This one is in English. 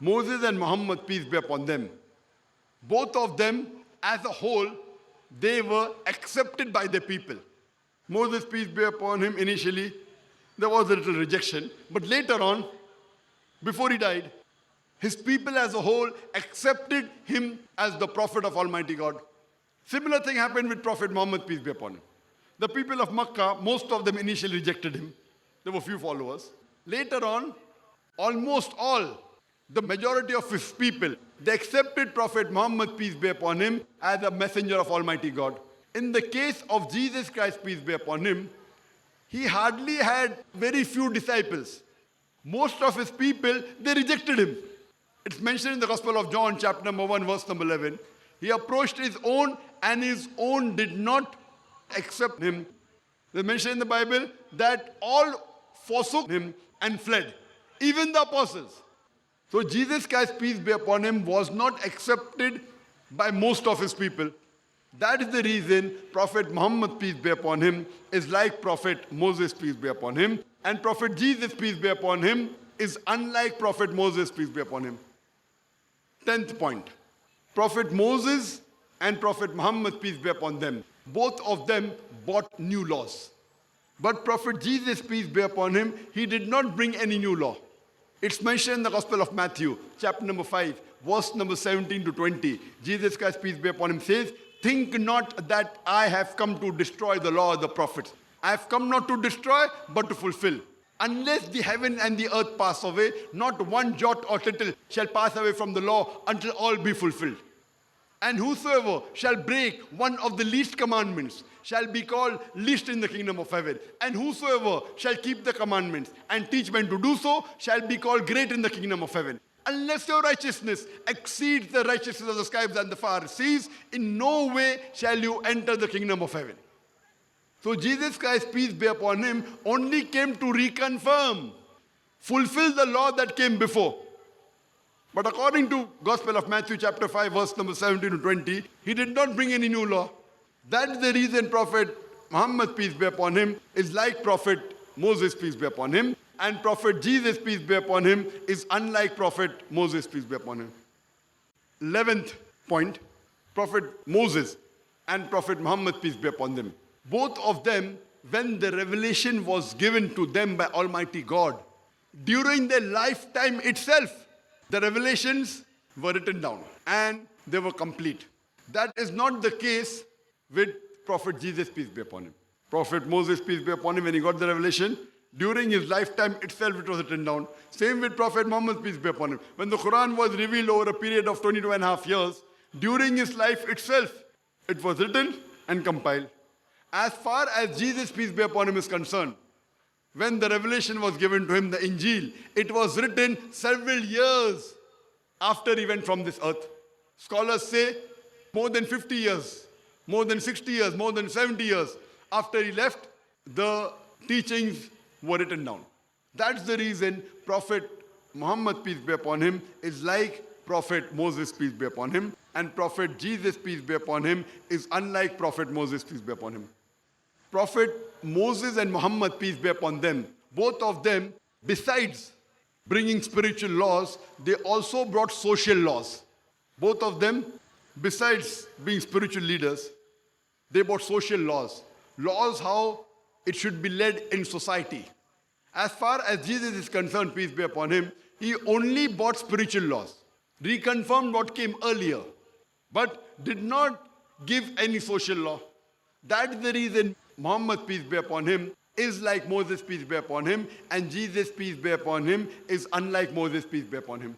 Moses and Muhammad, peace be upon them, both of them as a whole, they were accepted by the people. Moses, peace be upon him, initially, there was a little rejection. But later on, before he died, his people as a whole accepted him as the prophet of Almighty God. Similar thing happened with Prophet Muhammad, peace be upon him. The people of Makkah, most of them initially rejected him. There were few followers. Later on, almost all, the majority of his people, they accepted Prophet Muhammad, peace be upon him, as a messenger of Almighty God. In the case of Jesus Christ, peace be upon him, he hardly had very few disciples. Most of his people, they rejected him. It's mentioned in the Gospel of John, chapter number 1, verse number 11. He approached his own, and his own did not accept him. They mentioned in the Bible that all forsook him and fled, even the apostles. So Jesus Christ, peace be upon him, was not accepted by most of his people. That is the reason Prophet Muhammad, peace be upon him, is like Prophet Moses, peace be upon him. And Prophet Jesus, peace be upon him, is unlike Prophet Moses, peace be upon him. 10th point. Prophet Moses and Prophet Muhammad, peace be upon them, both of them brought new laws. But Prophet Jesus, peace be upon him, he did not bring any new law. It's mentioned in the Gospel of Matthew, chapter number 5, verse number 17 to 20. Jesus Christ, peace be upon him, says, "Think not that I have come to destroy the law of the prophets. I have come not to destroy, but to fulfill. Unless the heaven and the earth pass away, not one jot or tittle shall pass away from the law until all be fulfilled. And whosoever shall break one of the least commandments shall be called least in the kingdom of heaven. And whosoever shall keep the commandments and teach men to do so shall be called great in the kingdom of heaven. Unless your righteousness exceeds the righteousness of the scribes and the Pharisees, in no way shall you enter the kingdom of heaven." So Jesus Christ, peace be upon him, only came to reconfirm, fulfill the law that came before. But according to Gospel of Matthew chapter 5, verse number 17 to 20, he did not bring any new law. That's the reason Prophet Muhammad, peace be upon him, is like Prophet Moses, peace be upon him. And Prophet Jesus, peace be upon him, is unlike Prophet Moses, peace be upon him. 11th point, Prophet Moses and Prophet Muhammad, peace be upon them. Both of them, when the revelation was given to them by Almighty God, during their lifetime itself, the revelations were written down and they were complete. That is not the case with Prophet Jesus, peace be upon him. Prophet Moses, peace be upon him, when he got the revelation, during his lifetime itself it was written down. Same with Prophet Muhammad, peace be upon him. When the Quran was revealed over a period of 22.5 years, during his life itself, it was written and compiled. As far as Jesus, peace be upon him, is concerned, when the revelation was given to him, the Injil, it was written several years after he went from this earth. Scholars say more than 50 years, more than 60 years, more than 70 years after he left, the teachings were written down. That's the reason Prophet Muhammad, peace be upon him, is like Prophet Moses, peace be upon him, and Prophet Jesus, peace be upon him, is unlike Prophet Moses, peace be upon him. Prophet Moses and Muhammad, peace be upon them, both of them, besides bringing spiritual laws, they also brought social laws. Both of them, besides being spiritual leaders, they brought social laws. Laws how it should be led in society. As far as Jesus is concerned, peace be upon him, he only brought spiritual laws, reconfirmed what came earlier, but did not give any social law. That's the reason Muhammad, peace be upon him, is like Moses, peace be upon him, and Jesus, peace be upon him, is unlike Moses, peace be upon him.